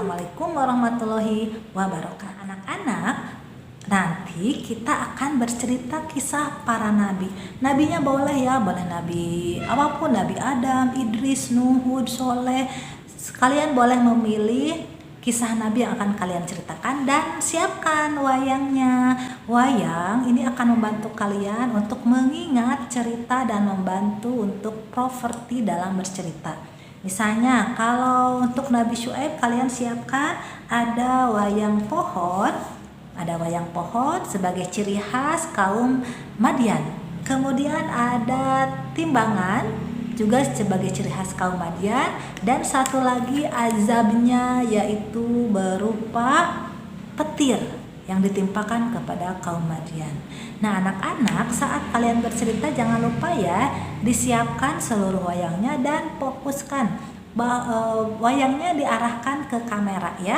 Assalamualaikum warahmatullahi wabarakatuh. Anak-anak, nanti kita akan bercerita kisah para nabi. Nabinya boleh ya, boleh nabi apapun, Nabi Adam, Idris, Nuh, Hud, Soleh. Kalian boleh memilih kisah nabi yang akan kalian ceritakan dan siapkan wayangnya. Wayang ini akan membantu kalian untuk mengingat cerita dan membantu untuk properti dalam bercerita. Misalnya kalau untuk Nabi Syuaib kalian siapkan ada wayang pohon. Ada wayang pohon sebagai ciri khas kaum Madian. Kemudian ada timbangan juga sebagai ciri khas kaum Madian. Dan satu lagi azabnya yaitu berupa petir yang ditimpakan kepada kaum Madian. Nah anak-anak, saat kalian bercerita jangan lupa ya disiapkan seluruh wayangnya dan fokuskan wayangnya diarahkan ke kamera ya.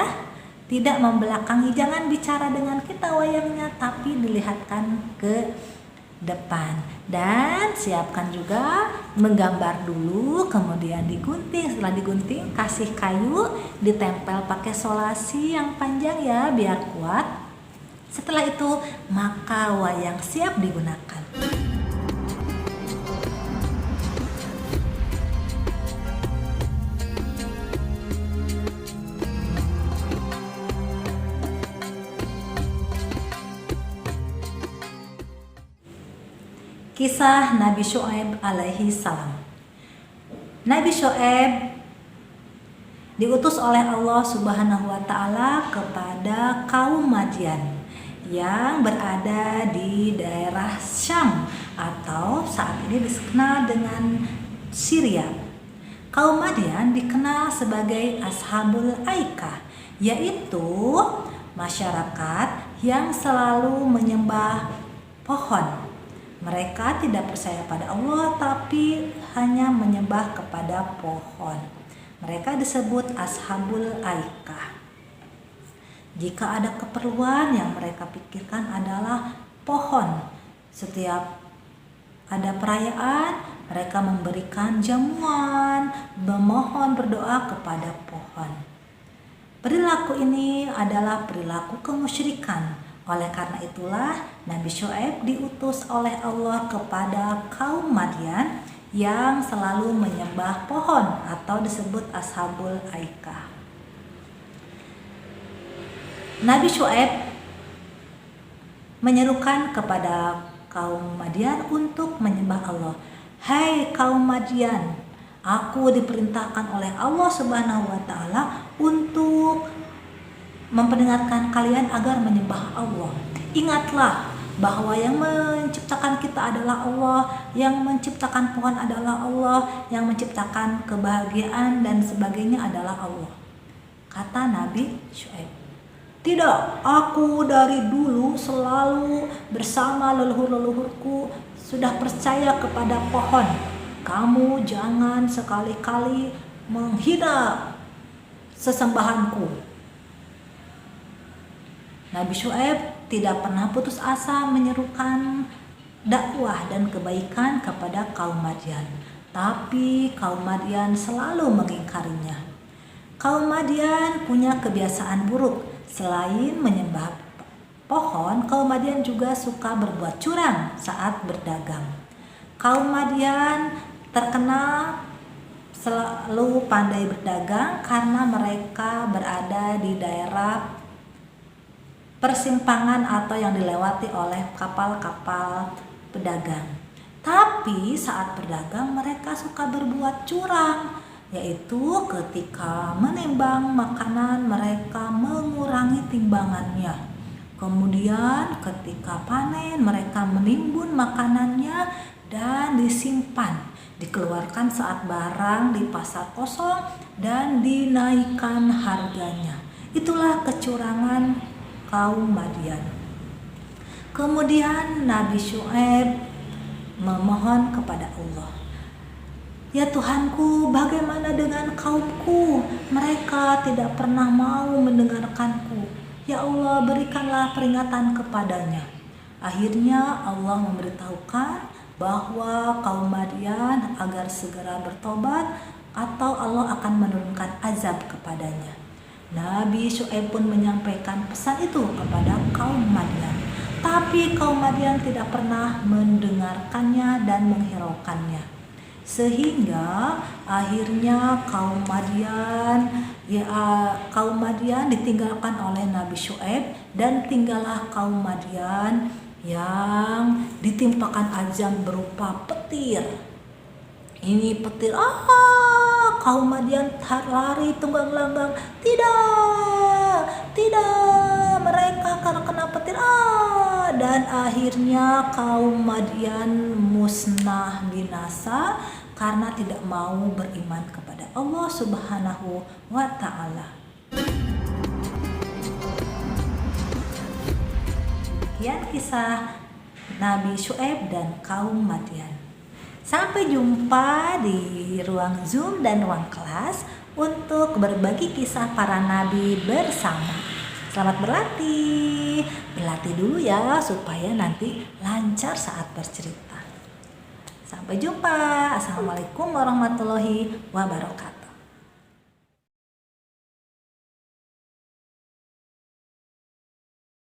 Tidak membelakangi, jangan bicara dengan kita wayangnya, tapi dilihatkan ke depan. Dan siapkan juga menggambar dulu, kemudian digunting. Setelah digunting, kasih kayu, ditempel pakai solasi yang panjang ya, biar kuat. Setelah itu, maka wayang siap digunakan. Kisah Nabi Syuaib alaihi salam. Nabi Syuaib diutus oleh Allah Subhanahu wa taala kepada kaum Madian yang berada di daerah Syam atau saat ini dikenal dengan Syria. Kaum Madian dikenal sebagai Ashabul Aikah, yaitu masyarakat yang selalu menyembah pohon. Mereka tidak percaya pada Allah tapi hanya menyembah kepada pohon. Mereka disebut Ashabul Aikah. Jika ada keperluan yang mereka pikirkan adalah pohon. Setiap ada perayaan, mereka memberikan jamuan, memohon berdoa kepada pohon. Perilaku ini adalah perilaku kemusyrikan. Oleh karena itulah Nabi Syuaib diutus oleh Allah kepada kaum Madian yang selalu menyembah pohon atau disebut Ashabul Aikah. Nabi Syuaib menyerukan kepada kaum Madian untuk menyembah Allah. Hai kaum Madian, aku diperintahkan oleh Allah Subhanahu wa taala untuk memperingatkan kalian agar menyembah Allah. Ingatlah bahwa yang menciptakan kita adalah Allah, yang menciptakan pohon adalah Allah, yang menciptakan kebahagiaan dan sebagainya adalah Allah. Kata Nabi Syuaib. Tidak, aku dari dulu selalu bersama leluhur-leluhurku sudah percaya kepada pohon. Kamu jangan sekali-kali menghina sesembahanku. Nabi Syuaib tidak pernah putus asa menyerukan dakwah dan kebaikan kepada kaum Madian. Tapi kaum Madian selalu mengingkarinya. Kaum Madian punya kebiasaan buruk. Selain menyembah pohon, kaum Madian juga suka berbuat curang saat berdagang. Kaum Madian terkenal selalu pandai berdagang karena mereka berada di daerah persimpangan atau yang dilewati oleh kapal-kapal pedagang. Tapi saat berdagang mereka suka berbuat curang, yaitu ketika menimbang makanan mereka mengurangi timbangannya. Kemudian ketika panen mereka menimbun makanannya dan disimpan, dikeluarkan saat barang di pasar kosong dan dinaikkan harganya. Itulah kecurangan kaum Madian. Kemudian Nabi Syuaib memohon kepada Allah. Ya Tuhanku, bagaimana dengan kaumku? Mereka tidak pernah mau mendengarkanku. Ya Allah, berikanlah peringatan kepadanya. Akhirnya Allah memberitahukan bahwa kaum Madian agar segera bertobat atau Allah akan menurunkan azab kepadanya. Nabi Syuaib pun menyampaikan pesan itu kepada kaum Madian. Tapi kaum Madian tidak pernah mendengarkannya dan menghiraukannya. Sehingga akhirnya kaum Madian ditinggalkan oleh Nabi Syuaib, dan tinggallah kaum Madian yang ditimpakan azab berupa petir. Ini petir, kaum Madian lari tunggang langgang, tidak, mereka karena kena petir, dan akhirnya kaum Madian musnah binasa karena tidak mau beriman kepada Allah Subhanahu wa Ta'ala. Sekian kisah Nabi Syuaib dan kaum Madian. Sampai jumpa di ruang Zoom dan ruang kelas untuk berbagi kisah para nabi bersama. Selamat berlatih dulu ya supaya nanti lancar saat bercerita. Sampai jumpa. Assalamualaikum warahmatullahi wabarakatuh.